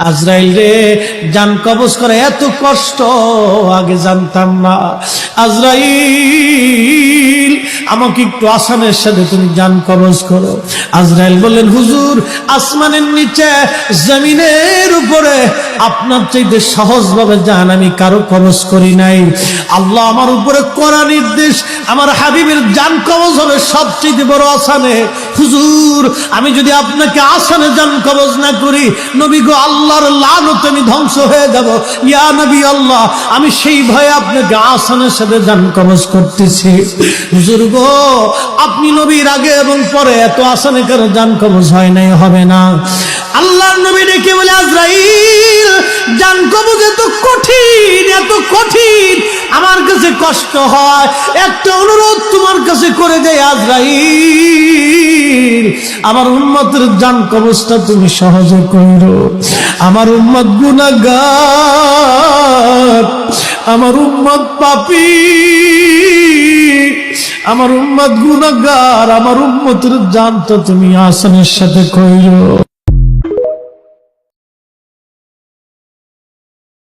আজরাইল রে, জান কবজ করে এত কষ্ট আগে জানতাম না। আজরাইল, আমাকে একটু আসানের সাথে তুমি জান কবজ করো। আজরাইল বললেন, হুজুর, আসমানের নিচে জমিনের উপরে আপনার চাইতে সহজভাবে জান আমি কারো কবজ করি নাই। আল্লাহ আমার উপরে করা নির্দেশ, আমার হাবিবের জান কবজ হবে সবচেয়ে বড় আসানে। হুজুর, আমি যদি আপনাকে আসানে জান কবজ না করি, নবী গো, আল্লাহর লানতে আমি ধ্বংস হয়ে যাব। ইয়া নবী আল্লাহ, আমি সেই ভয়ে আপনাকে আসানের সাথে জান কবজ করতেছি। হুজুর গো, আপনি নবীর আগে এবং পরে এত আসানে কারো জান কবজ হয় নাই, হবে না। আল্লাহর নবী ডেকে বলে, আজরাইল, জান কবজ এত কঠিন, এত কঠিন, আমার কাছে কষ্ট হয়। একটা অনুরোধ তোমার কাছে করে দেয় আজরাইল, আমার উম্মতের জান কবজটা তুমি সহজে করো। আমার উম্মত গুনাহগার, আমার উম্মত পাপী, আমার উম্মত গুনাহগার, আমার উম্মতের জানটা তুমি আসানের সাথে কইরো।